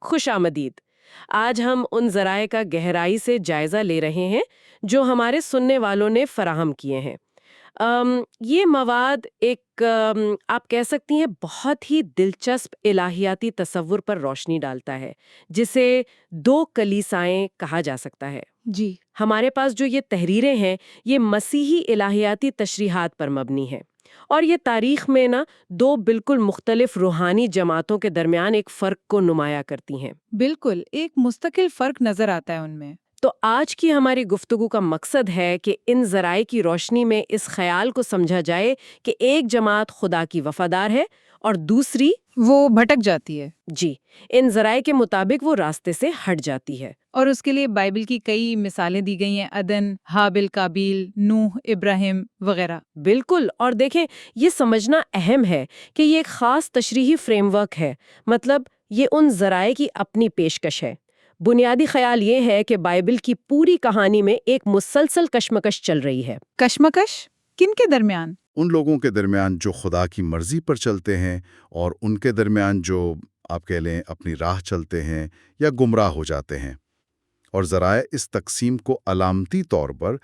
خوش آمدید۔ آج ہم ان ذرائع کا گہرائی سے جائزہ لے رہے ہیں جو ہمارے سننے والوں نے فراہم کیے ہیں۔ یہ مواد ایک آپ کہہ سکتی ہیں بہت ہی دلچسپ الہیاتی تصور پر روشنی ڈالتا ہے، جسے دو کلیسائیں کہا جا سکتا ہے۔ جی، ہمارے پاس جو یہ تحریریں ہیں یہ مسیحی الہیاتی تشریحات پر مبنی ہیں، اور یہ تاریخ میں دو بالکل مختلف روحانی جماعتوں کے درمیان ایک فرق کو نمایاں کرتی ہیں۔ بالکل ایک مستقل فرق نظر آتا ہے ان میں۔ تو آج کی ہماری گفتگو کا مقصد ہے کہ ان ذرائع کی روشنی میں اس خیال کو سمجھا جائے کہ ایک جماعت خدا کی وفادار ہے اور دوسری وہ بھٹک جاتی ہے، جی ان ذرائع کے مطابق وہ راستے سے ہٹ جاتی ہے۔ اور اس کے لیے بائبل کی کئی مثالیں دی گئی ہیں، عدن، حابل، قابیل، نوح، ابراہیم وغیرہ۔ بالکل، اور دیکھیں یہ سمجھنا اہم ہے کہ یہ ایک خاص تشریحی فریم ورک ہے، مطلب یہ ان ذرائع کی اپنی پیشکش ہے۔ بنیادی خیال یہ ہے کہ بائبل کی پوری کہانی میں ایک مسلسل کشمکش چل رہی ہے۔ کشمکش کن کے درمیان؟ ان لوگوں کے درمیان جو خدا کی مرضی پر چلتے ہیں اور ان کے درمیان جو آپ کہہ لیں اپنی راہ چلتے ہیں یا گمراہ ہو جاتے ہیں۔ اور ذرائع اس تقسیم کو علامتی طور پر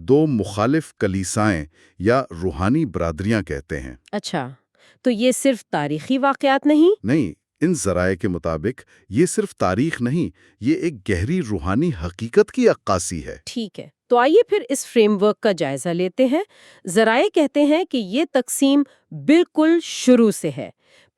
دو مخالف کلیسائیں یا روحانی برادریاں کہتے ہیں۔ اچھا، تو یہ صرف تاریخی واقعات نہیں؟ ان ذرائع کے مطابق یہ صرف تاریخ نہیں، یہ ایک گہری روحانی حقیقت کی عکاسی ہے۔ ٹھیک ہے، تو آئیے پھر اس فریم ورک کا جائزہ لیتے ہیں۔ ذرائع کہتے ہیں کہ یہ تقسیم بالکل شروع سے ہے۔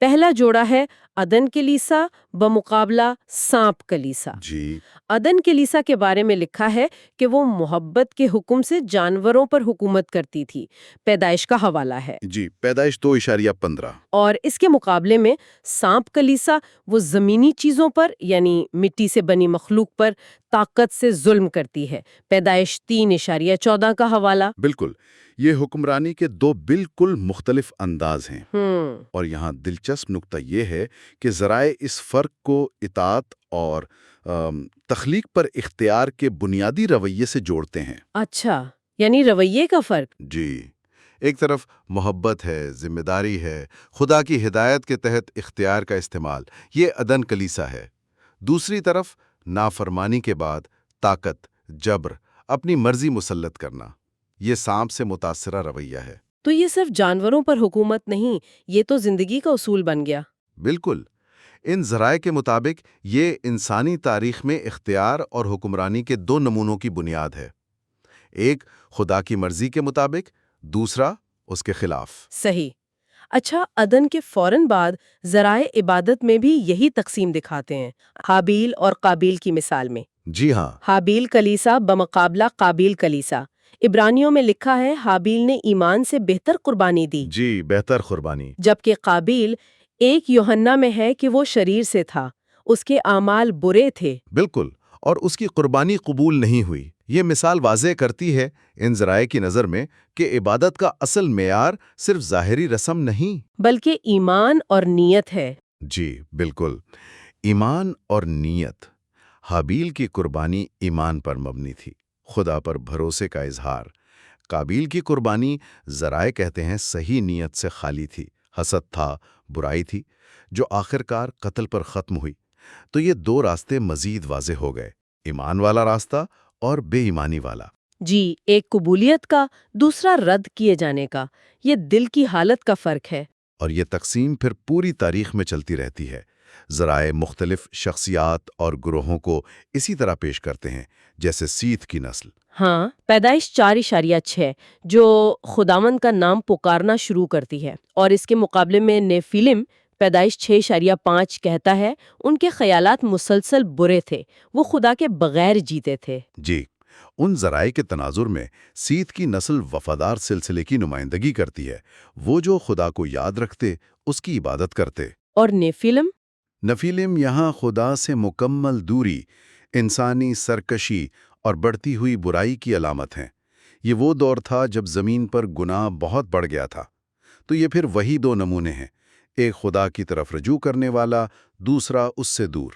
پہلا جوڑا ہے عدن کلیسا بمقابلہ سانپ کلیسا۔ جی، عدن کلیسا کے بارے میں لکھا ہے کہ وہ محبت کے حکم سے جانوروں پر حکومت کرتی تھی، پیدائش کا حوالہ ہے۔ جی، پیدائش 2.15۔ اور اس کے مقابلے میں سانپ کلیسا وہ زمینی چیزوں پر یعنی مٹی سے بنی مخلوق پر طاقت سے ظلم کرتی ہے، پیدائش 3.14 کا حوالہ۔ بالکل، یہ حکمرانی کے دو بالکل مختلف انداز ہیں۔ اور یہاں دلچسپ نکتہ یہ ہے کہ ذرائع اس فرق کو اطاعت اور تخلیق پر اختیار کے بنیادی رویے سے جوڑتے ہیں۔ اچھا، یعنی رویے کا فرق۔ جی، ایک طرف محبت ہے، ذمہ داری ہے، خدا کی ہدایت کے تحت اختیار کا استعمال، یہ عدن کلیسا ہے۔ دوسری طرف نافرمانی کے بعد طاقت، جبر، اپنی مرضی مسلط کرنا، یہ سانپ سے متاثرہ رویہ ہے۔ تو یہ صرف جانوروں پر حکومت نہیں، یہ تو زندگی کا اصول بن گیا۔ بالکل، ان ذرائع کے مطابق یہ انسانی تاریخ میں اختیار اور حکمرانی کے دو نمونوں کی بنیاد ہے، ایک خدا کی مرضی کے مطابق، دوسرا اس کے خلاف۔ صحیح۔ اچھا، عدن کے فوراً بعد ذرائع عبادت میں بھی یہی تقسیم دکھاتے ہیں، حابیل اور قابیل کی مثال میں۔ جی ہاں، حابیل کلیسا بمقابلہ قابیل کلیسا۔ عبرانیوں میں لکھا ہے حابیل نے ایمان سے بہتر قربانی دی، جی، بہتر قربانی۔ جبکہ قابیل 1 یوحنا میں ہے کہ وہ شریر سے تھا، اس کے اعمال برے تھے۔ بالکل، اور اس کی قربانی قبول نہیں ہوئی۔ یہ مثال واضح کرتی ہے ان ذرائع کی نظر میں کہ عبادت کا اصل معیار صرف ظاہری رسم نہیں بلکہ ایمان اور نیت ہے۔ جی بالکل، ایمان اور نیت۔ حابیل کی قربانی ایمان پر مبنی تھی، خدا پر بھروسے کا اظہار۔ قابیل کی قربانی ذرائع کہتے ہیں صحیح نیت سے خالی تھی، حسد تھا، برائی تھی، جو آخرکار قتل پر ختم ہوئی۔ تو یہ دو راستے مزید واضح ہو گئے، ایمان والا راستہ اور بے ایمانی والا۔ جی، ایک قبولیت کا، دوسرا رد کیے جانے کا۔ یہ دل کی حالت کا فرق ہے۔ اور یہ تقسیم پھر پوری تاریخ میں چلتی رہتی ہے۔ ذرائع مختلف شخصیات اور گروہوں کو اسی طرح پیش کرتے ہیں، جیسے سیت کی نسل۔ ہاں، پیدائش 4.6 جو خداوند کا نام پکارنا شروع کرتی ہے، اور اس کے مقابلے میں نیفیلم پیدائش 6.5 کہتا ہے ان کے خیالات مسلسل برے تھے، وہ خدا کے بغیر جیتے تھے۔ جی، ان ذرائع کے تناظر میں سیت کی نسل وفادار سلسلے کی نمائندگی کرتی ہے، وہ جو خدا کو یاد رکھتے، اس کی عبادت کرتے۔ اور نیفیلم؟ نفیلم یہاں خدا سے مکمل دوری، انسانی سرکشی اور بڑھتی ہوئی برائی کی علامت ہیں۔ یہ وہ دور تھا جب زمین پر گناہ بہت بڑھ گیا تھا۔ تو یہ پھر وہی دو نمونے ہیں، ایک خدا کی طرف رجوع کرنے والا، دوسرا اس سے دور۔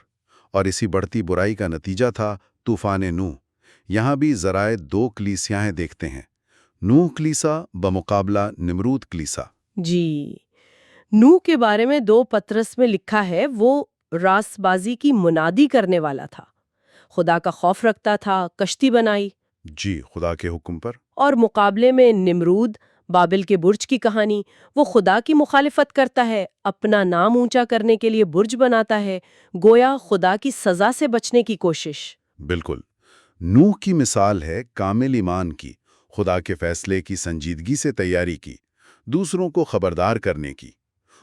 اور اسی بڑھتی برائی کا نتیجہ تھا طوفان نوح۔ یہاں بھی ذرائع دو کلیسیاں دیکھتے ہیں، نوح کلیسا بمقابلہ نمرود کلیسا۔ جی، نوح کے بارے میں 2 پطرس میں لکھا ہے وہ راست بازی کی منادی کرنے والا تھا، خدا کا خوف رکھتا تھا، کشتی بنائی۔ جی، خدا کے حکم پر۔ اور مقابلے میں نمرود، بابل کے برج کی کہانی، وہ خدا کی مخالفت کرتا ہے، اپنا نام اونچا کرنے کے لیے برج بناتا ہے، گویا خدا کی سزا سے بچنے کی کوشش۔ بالکل۔ نوح کی مثال ہے کامل ایمان کی، خدا کے فیصلے کی سنجیدگی سے تیاری کی، دوسروں کو خبردار کرنے کی۔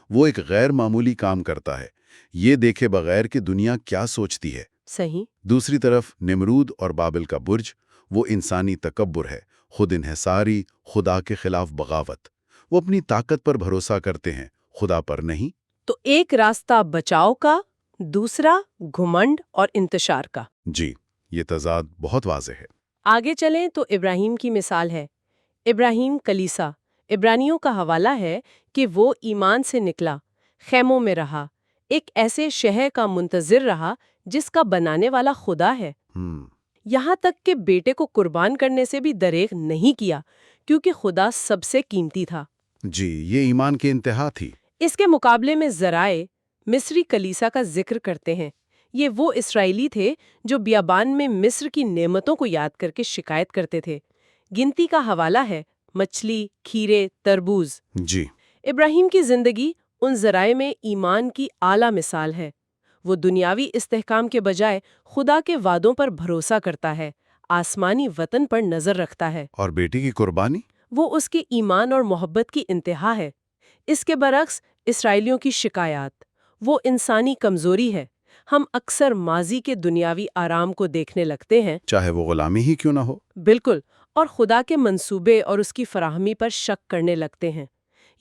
وہ ایک غیر معمولی کام کرتا ہے، یہ دیکھے بغیر کہ دنیا کیا سوچتی ہے۔ صحیح۔ دوسری طرف نمرود اور بابل کا برج، وہ انسانی تکبر ہے، خود انحصاری، خدا کے خلاف بغاوت۔ وہ اپنی طاقت پر بھروسہ کرتے ہیں، خدا پر نہیں۔ تو ایک راستہ بچاؤ کا، دوسرا گھمنڈ اور انتشار کا۔ جی، یہ تضاد بہت واضح ہے۔ آگے چلیں تو ابراہیم کی مثال ہے۔ ابراہیم کلیسا، عبرانیوں کا حوالہ ہے کہ وہ ایمان سے نکلا، خیموں میں رہا، ایک ایسے شہر کا منتظر رہا جس کا بنانے والا خدا ہے۔ یہاں تک کہ بیٹے کو قربان کرنے سے بھی دریغ نہیں کیا، کیونکہ خدا سب سے قیمتی تھا۔ جی، یہ ایمان کی انتہا تھی۔ اس کے مقابلے میں ذرائع مصری کلیسا کا ذکر کرتے ہیں۔ یہ وہ اسرائیلی تھے جو بیابان میں مصر کی نعمتوں کو یاد کر کے شکایت کرتے تھے۔ گنتی کا حوالہ ہے مچھلی، کھیرے، تربوز۔ جی، ابراہیم کی زندگی ان ذرائع میں ایمان کی اعلیٰ مثال ہے۔ وہ دنیاوی استحکام کے بجائے خدا کے وعدوں پر بھروسہ کرتا ہے، آسمانی وطن پر نظر رکھتا ہے۔ اور بیٹی کی قربانی؟ وہ اس کے ایمان اور محبت کی انتہا ہے۔ اس کے برعکس اسرائیلیوں کی شکایات، وہ انسانی کمزوری ہے۔ ہم اکثر ماضی کے دنیاوی آرام کو دیکھنے لگتے ہیں، چاہے وہ غلامی ہی کیوں نہ ہو۔ بالکل، اور خدا کے منصوبے اور اس کی فراہمی پر شک کرنے لگتے ہیں۔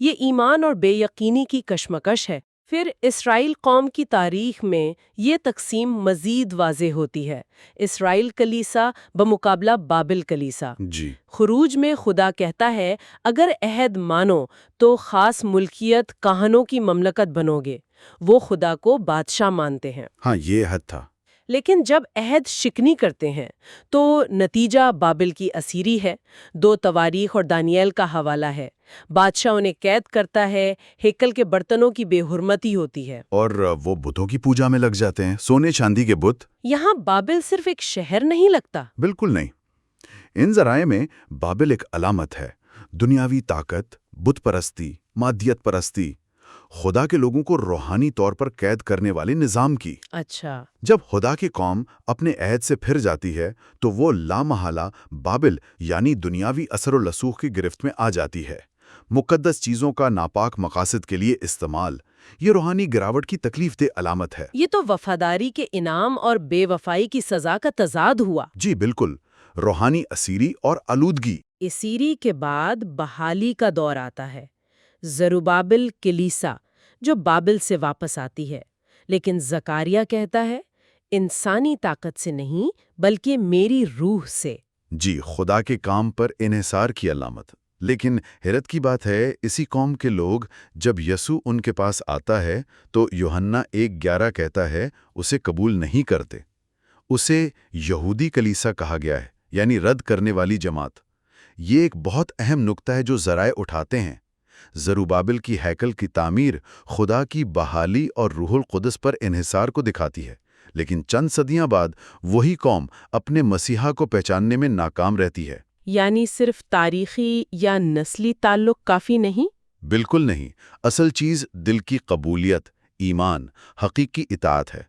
یہ ایمان اور بے یقینی کی کشمکش ہے۔ پھر اسرائیل قوم کی تاریخ میں یہ تقسیم مزید واضح ہوتی ہے۔ اسرائیل کلیسا بمقابلہ بابل کلیسا۔ جی، خروج میں خدا کہتا ہے اگر عہد مانو تو خاص ملکیت کہانوں کی مملکت بنو گے۔ وہ خدا کو بادشاہ مانتے ہیں۔ ہاں، یہ حد تھا۔ لیکن جب عہد شکنی کرتے ہیں تو نتیجہ بابل کی اسیری ہے۔ 2 تواریخ اور دانیال کا حوالہ ہے۔ بادشاہ انہیں قید کرتا ہے، ہیکل کے برتنوں کی بے حرمتی ہوتی ہے، اور وہ بتوں کی پوجا میں لگ جاتے ہیں، سونے چاندی کے بت۔ یہاں بابل صرف ایک شہر نہیں لگتا۔ بالکل نہیں۔ ان ذرائع میں بابل ایک علامت ہے، دنیاوی طاقت، بت پرستی، مادیت پرستی، خدا کے لوگوں کو روحانی طور پر قید کرنے والے نظام کی۔ اچھا، جب خدا کی قوم اپنے عہد سے پھر جاتی ہے تو وہ لامحالہ بابل یعنی دنیاوی اثر و رسوخ کی گرفت میں آ جاتی ہے۔ مقدس چیزوں کا ناپاک مقاصد کے لیے استعمال، یہ روحانی گراوٹ کی تکلیف دہ علامت ہے۔ یہ تو وفاداری کے انعام اور بے وفائی کی سزا کا تضاد ہوا۔ جی بالکل، روحانی اسیری اور آلودگی۔ اسیری کے بعد بحالی کا دور آتا ہے، زروبابل کلیسا جو بابل سے واپس آتی ہے، لیکن زکریا کہتا ہے انسانی طاقت سے نہیں بلکہ میری روح سے۔ جی، خدا کے کام پر انحصار کی علامت۔ لیکن حیرت کی بات ہے، اسی قوم کے لوگ جب یسوع ان کے پاس آتا ہے تو یوحنا 1:11 کہتا ہے اسے قبول نہیں کرتے۔ اسے یہودی کلیسا کہا گیا ہے، یعنی رد کرنے والی جماعت۔ یہ ایک بہت اہم نقطہ ہے جو ذرائع اٹھاتے ہیں۔ زروبابل کی ہیکل کی تعمیر خدا کی بحالی اور روح القدس پر انحصار کو دکھاتی ہے، لیکن چند صدیاں بعد وہی قوم اپنے مسیحا کو پہچاننے میں ناکام رہتی ہے۔ یعنی صرف تاریخی یا نسلی تعلق کافی نہیں؟ بالکل نہیں، اصل چیز دل کی قبولیت، ایمان، حقیقی اطاعت ہے۔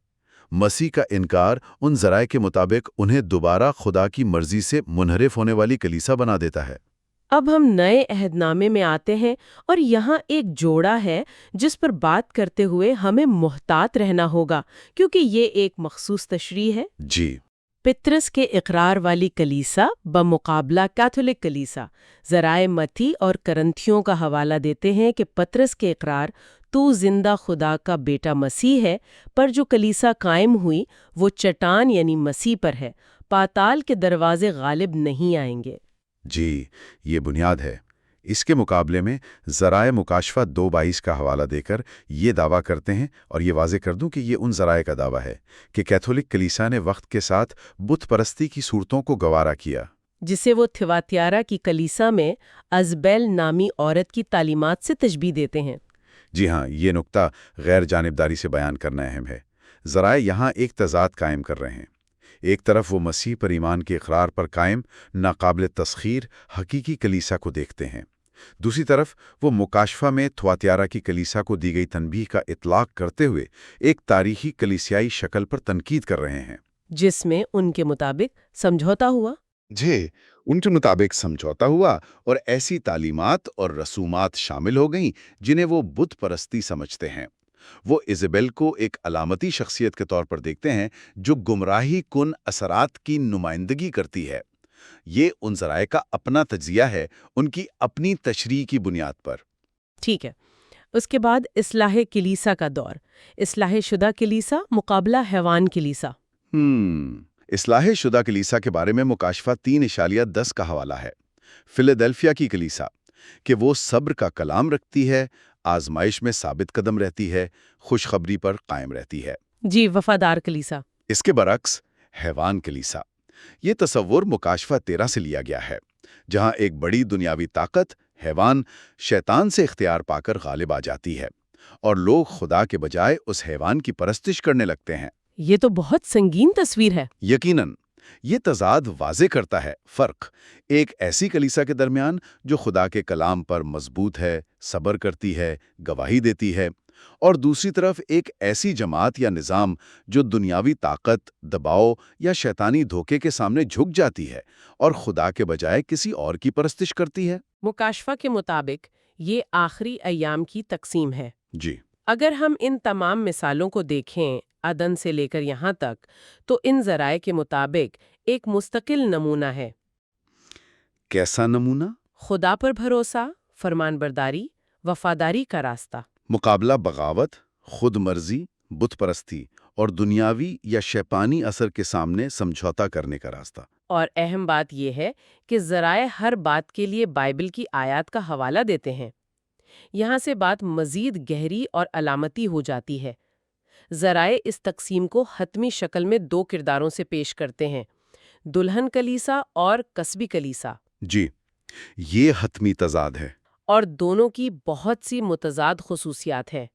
مسیح کا انکار ان ذرائع کے مطابق انہیں دوبارہ خدا کی مرضی سے منحرف ہونے والی کلیسا بنا دیتا ہے۔ اب ہم نئے عہد نامے میں آتے ہیں اور یہاں ایک جوڑا ہے جس پر بات کرتے ہوئے ہمیں محتاط رہنا ہوگا کیونکہ یہ ایک مخصوص تشریح ہے۔ جی، پطرس کے اقرار والی کلیسا بمقابلہ کیتھولک کلیسا۔ ذرائع متی اور کرنتھیوں کا حوالہ دیتے ہیں کہ پطرس کے اقرار تو زندہ خدا کا بیٹا مسیح ہے، پر جو کلیسا قائم ہوئی وہ چٹان یعنی مسیح پر ہے، پاتال کے دروازے غالب نہیں آئیں گے۔ جی، یہ بنیاد ہے۔ اس کے مقابلے میں ذرائع مکاشفہ 2:22 کا حوالہ دے کر یہ دعویٰ کرتے ہیں، اور یہ واضح کر دوں کہ یہ ان ذرائع کا دعویٰ ہے کہ کیتھولک کلیسا نے وقت کے ساتھ بت پرستی کی صورتوں کو گوارا کیا، جسے وہ تھیواتیارا کی کلیسا میں ازبیل نامی عورت کی تعلیمات سے تشبیہ دیتے ہیں۔ جی ہاں، یہ نقطہ غیر جانبداری سے بیان کرنا اہم ہے۔ ذرائع یہاں ایک تضاد قائم کر رہے ہیں۔ ایک طرف وہ مسیح پر ایمان کے اقرار پر قائم ناقابل تسخیر حقیقی کلیسا کو دیکھتے ہیں، دوسری طرف وہ مکاشفہ میں تھواتیارا کی کلیسا کو دی گئی تنبیہ کا اطلاق کرتے ہوئے ایک تاریخی کلیسیائی شکل پر تنقید کر رہے ہیں، جس میں ان کے مطابق سمجھوتا ہوا۔ جی، ان کے مطابق سمجھوتا ہوا اور ایسی تعلیمات اور رسومات شامل ہو گئیں جنہیں وہ بت پرستی سمجھتے ہیں۔ وہ ایزابیل کو ایک علامتی شخصیت کے طور پر دیکھتے ہیں جو گمراہی کن اثرات کی نمائندگی کرتی ہے۔ یہ ان ذرائع کا اپنا تجزیہ ہے، ان کی اپنی تشریح کی بنیاد پر۔ ٹھیک ہے، اس کے بعد اصلاح کلیسا کا دور، اصلاح شدہ کلیسا مقابلہ حیوان کلیسا۔ اصلاح شدہ کلیسا کے بارے میں مکاشفہ 3:10 کا حوالہ ہے۔ فیلاڈیلفیا کی کلیسا کہ وہ صبر کا کلام رکھتی ہے، آزمائش میں ثابت قدم رہتی ہے، خوشخبری پر قائم رہتی ہے۔ جی، وفادار کلیسا۔ اس کے برعکس حیوان کلیسا، یہ تصور مکاشفہ 13 سے لیا گیا ہے، جہاں ایک بڑی دنیاوی طاقت حیوان شیطان سے اختیار پا کر غالب آ جاتی ہے اور لوگ خدا کے بجائے اس حیوان کی پرستش کرنے لگتے ہیں۔ یہ تو بہت سنگین تصویر ہے۔ یقیناً یہ تضاد واضح کرتا ہے فرق ایک ایسی کلیسا کے درمیان جو خدا کے کلام پر مضبوط ہے، صبر کرتی ہے، گواہی دیتی ہے، اور دوسری طرف ایک ایسی جماعت یا نظام جو دنیاوی طاقت، دباؤ یا شیطانی دھوکے کے سامنے جھک جاتی ہے اور خدا کے بجائے کسی اور کی پرستش کرتی ہے۔ مکاشفہ کے مطابق یہ آخری ایام کی تقسیم ہے۔ جی، اگر ہم ان تمام مثالوں کو دیکھیں عدن سے لے کر یہاں تک، تو ان ذرائع کے مطابق ایک مستقل نمونہ ہے۔ کیسا نمونہ؟ خدا پر بھروسہ، فرمان برداری، وفاداری کا راستہ۔ مقابلہ بغاوت، خود مرضی، بت پرستی اور دنیاوی یا شیطانی اثر کے سامنے سمجھوتا کرنے کا راستہ۔ اور اہم بات یہ ہے کہ ذرائع ہر بات کے لیے بائبل کی آیات کا حوالہ دیتے ہیں۔ یہاں سے بات مزید گہری اور علامتی ہو جاتی ہے۔ ذرائع اس تقسیم کو حتمی شکل میں دو کرداروں سے پیش کرتے ہیں، دلہن کلیسا اور کسبی کلیسا۔ جی، یہ حتمی تضاد ہے۔ اور دونوں کی بہت سی متضاد خصوصیات ہیں۔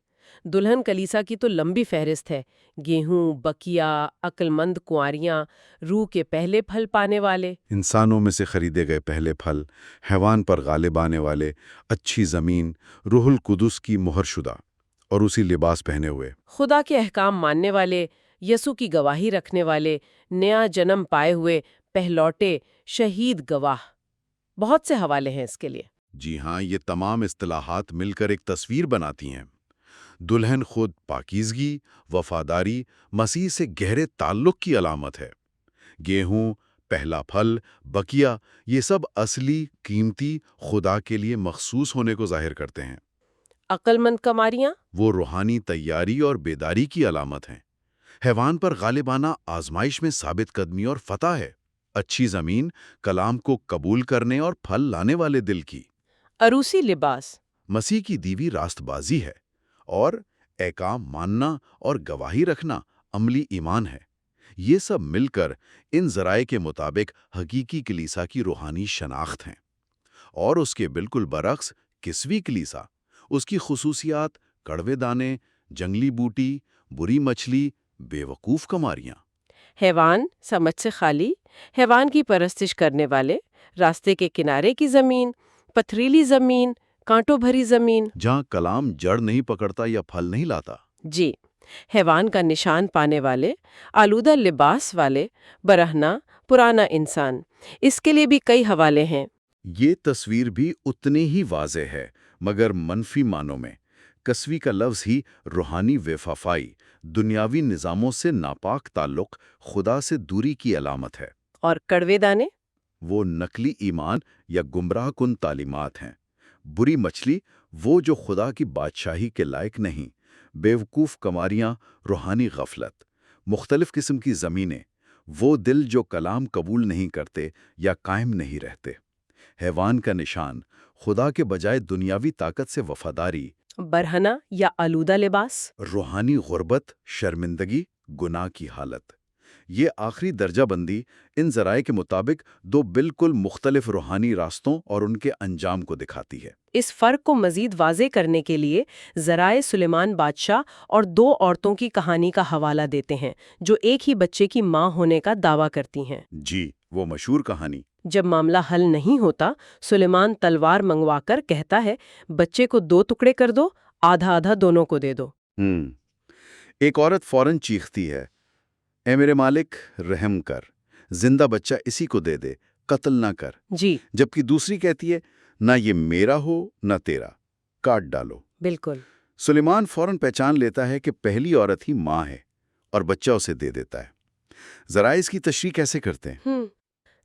دلہن کلیسا کی تو لمبی فہرست ہے، گیہوں، بکیا، عقلمند کنواریاں، روح کے پہلے پھل پانے والے، انسانوں میں سے خریدے گئے پہلے پھل، حیوان پر غالب آنے والے، اچھی زمین، روح القدس کی مہر شدہ اور اسی لباس پہنے ہوئے، خدا کے احکام ماننے والے، یسوع کی گواہی رکھنے والے، نیا جنم پائے ہوئے، پہلوٹے، شہید گواہ۔ بہت سے حوالے ہیں اس کے لیے۔ جی ہاں، یہ تمام اصطلاحات مل کر ایک تصویر بناتی ہیں۔ دلہن خود پاکیزگی، وفاداری، مسیح سے گہرے تعلق کی علامت ہے۔ گیہوں، پہلا پھل، بکیا، یہ سب اصلی، قیمتی، خدا کے لیے مخصوص ہونے کو ظاہر کرتے ہیں۔ عقل مند کماریاں، وہ روحانی تیاری اور بیداری کی علامت ہیں۔ حیوان پر غالبانہ آزمائش میں ثابت قدمی اور فتح ہے۔ اچھی زمین، کلام کو قبول کرنے اور پھل لانے والے دل کی۔ عروسی لباس، مسیح کی دیوی راست بازی ہے، اور احکام ماننا اور گواہی رکھنا عملی ایمان ہے۔ یہ سب مل کر ان ذرائع کے مطابق حقیقی کلیسا کی روحانی شناخت ہیں۔ اور اس کے بالکل برعکس کسوی کلیسا، اس کی خصوصیات کڑوے دانے، جنگلی بوٹی، بری مچھلی، بے وقوف کماریاں۔ حیوان سمجھ سے خالی، حیوان کی پرستش کرنے والے، راستے کے کنارے کی زمین، پتھریلی زمین، کانٹوں بھری زمین، جہاں کلام جڑ نہیں پکڑتا یا پھل نہیں لاتا۔ جی، حیوان کا نشان پانے والے، آلودہ لباس والے، برہنہ، پرانا انسان۔ اس کے لیے بھی کئی حوالے ہیں۔ یہ تصویر بھی اتنی ہی واضح ہے، مگر منفی معنوں میں۔ کسوی کا لفظ ہی روحانی وفافائی، دنیاوی نظاموں سے ناپاک تعلق، خدا سے دوری کی علامت ہے۔ اور کڑوے دانے، وہ نقلی ایمان یا گمراہ کن تعلیمات ہیں۔ بری مچھلی، وہ جو خدا کی بادشاہی کے لائق نہیں۔ بیوقوف کماریاں، روحانی غفلت۔ مختلف قسم کی زمینیں، وہ دل جو کلام قبول نہیں کرتے یا قائم نہیں رہتے۔ حیوان کا نشان، خدا کے بجائے دنیاوی طاقت سے وفاداری۔ برہنہ یا آلودہ لباس، روحانی غربت، شرمندگی، گناہ کی حالت۔ یہ آخری درجہ بندی ان ذرائع کے مطابق دو بالکل مختلف روحانی راستوں اور ان کے انجام کو دکھاتی ہے۔ اس فرق کو مزید واضح کرنے کے لیے ذرائع سلیمان بادشاہ اور دو عورتوں کی کہانی کا حوالہ دیتے ہیں جو ایک ہی بچے کی ماں ہونے کا دعویٰ کرتی ہیں۔ جی، وہ مشہور کہانی۔ جب معاملہ حل نہیں ہوتا، سلیمان تلوار منگوا کر کہتا ہے بچے کو 2 ٹکڑے کر دو، آدھا آدھا دونوں کو دے دو۔ ایک عورت فوراً چیختی ہے، اے میرے مالک رحم کر، زندہ بچہ اسی کو دے دے، قتل نہ کر۔ جی جبکہ دوسری کہتی ہے، نہ یہ میرا ہو نہ تیرا، کاٹ ڈالو۔ بالکل۔ سلیمان فوراً پہچان لیتا ہے کہ پہلی عورت ہی ماں ہے اور بچہ اسے دے دیتا ہے۔ ذرائع اس کی تشریح کیسے کرتے ہیں؟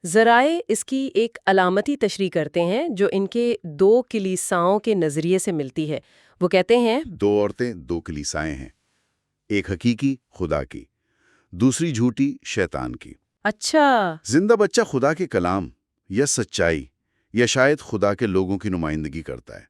ذرائع اس کی ایک علامتی تشریح کرتے ہیں جو ان کے 2 کلیساؤں کے نظریے سے ملتی ہے۔ وہ کہتے ہیں 2 عورتیں 2 کلیسائیں ہیں، ایک حقیقی خدا کی، دوسری جھوٹی شیطان کی۔ اچھا، زندہ بچہ خدا کے کلام یا سچائی یا شاید خدا کے لوگوں کی نمائندگی کرتا ہے۔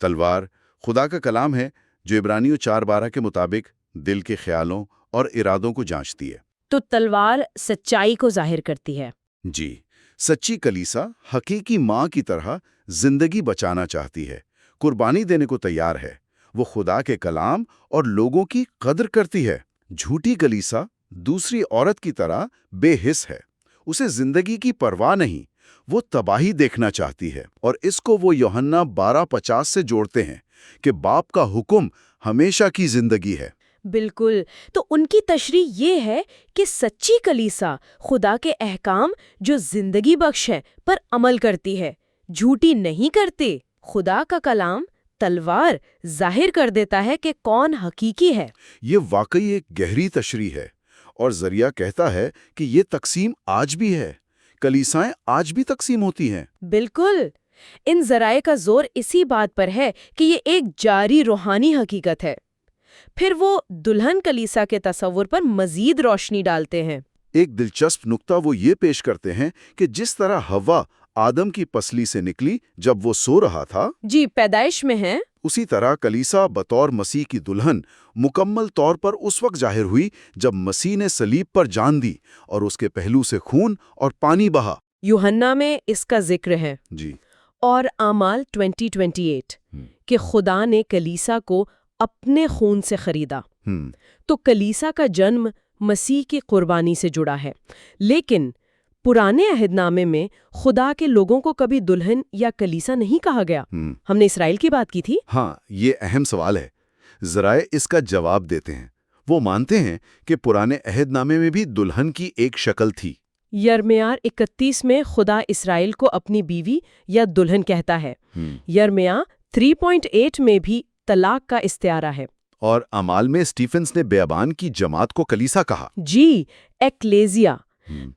تلوار خدا کا کلام ہے جو عبرانیوں 4:12 کے مطابق دل کے خیالوں اور ارادوں کو جانچتی ہے۔ تو تلوار سچائی کو ظاہر کرتی ہے۔ جی، سچی کلیسا حقیقی ماں کی طرح زندگی بچانا چاہتی ہے، قربانی دینے کو تیار ہے۔ وہ خدا کے کلام اور لوگوں کی قدر کرتی ہے۔ جھوٹی کلیسا دوسری عورت کی طرح بے حس ہے، اسے زندگی کی پرواہ نہیں، وہ تباہی دیکھنا چاہتی ہے، اور اس کو وہ یوحنا 12:50 سے جوڑتے ہیں کہ باپ کا حکم ہمیشہ کی زندگی ہے۔ بالکل، تو ان کی تشریح یہ ہے کہ سچی کلیسا خدا کے احکام جو زندگی بخش ہے پر عمل کرتی ہے، جھوٹی نہیں کرتی۔ خدا کا کلام تلوار ظاہر کر دیتا ہے کہ کون حقیقی ہے۔ یہ واقعی ایک گہری تشریح ہے، اور ذریعہ کہتا ہے کہ یہ تقسیم آج بھی ہے، کلیسائیں آج بھی تقسیم ہوتی ہیں۔ بالکل، ان ذرائع کا زور اسی بات پر ہے کہ یہ ایک جاری روحانی حقیقت ہے۔ پھر وہ دلہن کلیسا کے تصور پر مزید روشنی ڈالتے ہیں۔ ایک دلچسپ نقطہ وہ یہ پیش کرتے ہیں کہ جس طرح ہوا آدم کی پسلی سے نکلی جب وہ سو رہا تھا، جی، پیدائش میں ہے، اسی طرح کلیسا بطور مسیح کی دلہن مکمل طور پر اس وقت ظاہر ہوئی جب مسیح نے صلیب پر جان دی اور اس کے پہلو سے خون اور پانی بہا۔ یوحنا میں اس کا ذکر ہے۔ جی، اور اعمال 20:28 کہ خدا نے کلیسا کو اپنے خون سے خریدا۔ تو کلیسا کا جنم مسیح کی قربانی سے جڑا ہے، لیکن پرانے عہد نامے میں خدا کے لوگوں کو کبھی دلہن یا کلیسا نہیں کہا گیا۔ ہم نے اسرائیل کی بات کی تھی۔ ہاں، یہ اہم سوال ہے۔ ذرائع اس کا جواب دیتے ہیں۔ وہ مانتے ہیں کہ پرانے عہد نامے میں بھی دلہن کی ایک شکل تھی۔ یرمیہ 31 میں خدا اسرائیل کو اپنی بیوی یا دلہن کہتا ہے۔ یرمیہ 3:8 میں بھی طلاق کا استعارہ ہے۔ اور اعمال میں اسٹیفنس نے بیابان کی جماعت کو کلیسا کہا۔ جی، ایکلیزیا۔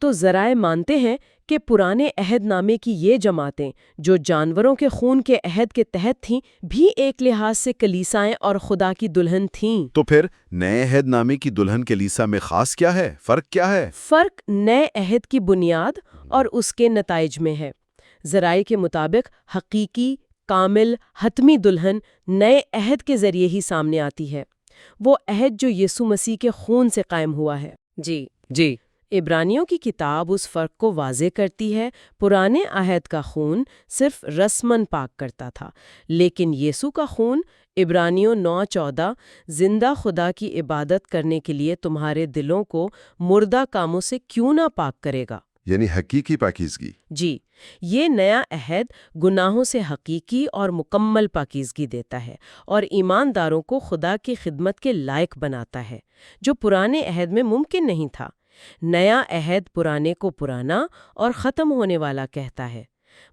تو ذرائع مانتے ہیں کہ پرانے عہد نامے کی یہ جماعتیں جو جانوروں کے خون کے عہد کے تحت تھیں بھی ایک لحاظ سے کلیسائیں اور خدا کی دلہن تھیں۔ تو پھر نئے عہد نامے کی دلہن کلیسا میں خاص کیا ہے؟ فرق کیا ہے؟ فرق نئے عہد کی بنیاد اور اس کے نتائج میں ہے۔ ذرائع کے مطابق حقیقی، کامل، حتمی دلہن نئے عہد کے ذریعے ہی سامنے آتی ہے، وہ عہد جو یسوع مسیح کے خون سے قائم ہوا ہے۔ جی، عبرانیوں کی کتاب اس فرق کو واضح کرتی ہے۔ پرانے عہد کا خون صرف رسماً پاک کرتا تھا، لیکن یسوع کا خون، عبرانیوں 9:14، زندہ خدا کی عبادت کرنے کے لیے تمہارے دلوں کو مردہ کاموں سے کیوں نہ پاک کرے گا، یعنی حقیقی پاکیزگی۔ جی، یہ نیا عہد گناہوں سے حقیقی اور مکمل پاکیزگی دیتا ہے اور ایمانداروں کو خدا کی خدمت کے لائق بناتا ہے، جو پرانے عہد میں ممکن نہیں تھا۔ نیا عہد پرانے کو پرانا اور ختم ہونے والا کہتا ہے۔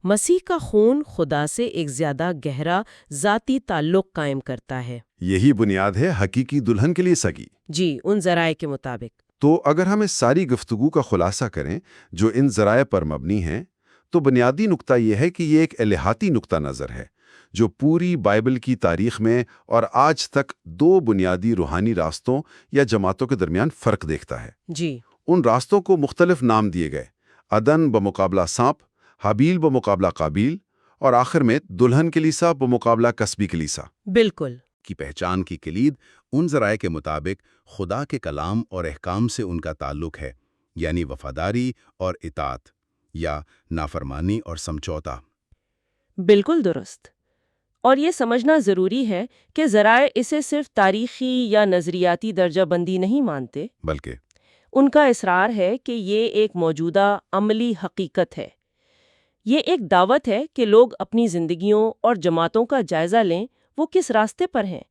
مسیح کا خون خدا سے ایک زیادہ گہرا ذاتی تعلق قائم کرتا ہے۔ یہی بنیاد ہے حقیقی دلہن کے لیے سگی۔ جی، ان ذرائع کے مطابق۔ تو اگر ہم اس ساری گفتگو کا خلاصہ کریں جو ان ذرائع پر مبنی ہیں، تو بنیادی نقطہ یہ ہے کہ یہ ایک الہاتی نقطہ نظر ہے جو پوری بائبل کی تاریخ میں اور آج تک 2 بنیادی روحانی راستوں یا جماعتوں کے درمیان فرق دیکھتا ہے۔ جی، ان راستوں کو مختلف نام دیے گئے: عدن بمقابلہ سانپ، حابیل بمقابلہ قابیل، اور آخر میں دلہن کلیسا بمقابلہ کسبی کلیسا۔ بالکل۔ کی پہچان کی کلید ان ذرائع کے مطابق خدا کے کلام اور احکام سے ان کا تعلق ہے، یعنی وفاداری اور اطاعت، یا نافرمانی اور سمجھوتا۔ بالکل درست۔ اور یہ سمجھنا ضروری ہے کہ ذرائع اسے صرف تاریخی یا نظریاتی درجہ بندی نہیں مانتے، بلکہ ان کا اصرار ہے کہ یہ ایک موجودہ عملی حقیقت ہے۔ یہ ایک دعوت ہے کہ لوگ اپنی زندگیوں اور جماعتوں کا جائزہ لیں، وہ کس راستے پر ہیں۔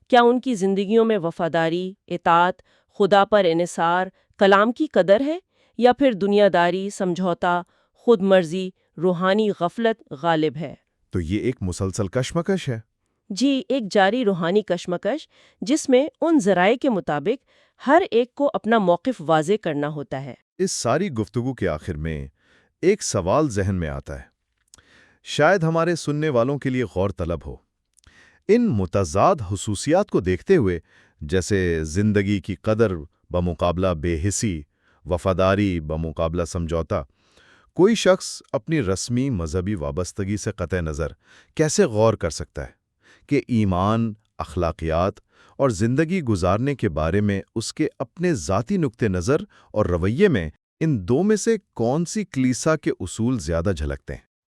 کیا ان کی زندگیوں میں وفاداری، اطاعت، خدا پر انحصار، کلام کی قدر ہے، یا پھر دنیا داری، سمجھوتا، خود مرضی، روحانی غفلت غالب ہے؟ تو یہ ایک مسلسل کشمکش ہے۔ جی، ایک جاری روحانی کشمکش جس میں ان ذرائع کے مطابق ہر ایک کو اپنا موقف واضح کرنا ہوتا ہے۔ اس ساری گفتگو کے آخر میں ایک سوال ذہن میں آتا ہے، شاید ہمارے سننے والوں کے لیے غور طلب ہو۔ ان متضاد خصوصیات کو دیکھتے ہوئے، جیسے زندگی کی قدر بمقابلہ بے حسی، وفاداری بمقابلہ سمجھوتا، کوئی شخص اپنی رسمی مذہبی وابستگی سے قطع نظر کیسے غور کر سکتا ہے کہ ایمان، اخلاقیات اور زندگی گزارنے کے بارے میں اس کے اپنے ذاتی نقطہ نظر اور رویے میں ان دو میں سے کون سی کلیسا کے اصول زیادہ جھلکتے ہیں؟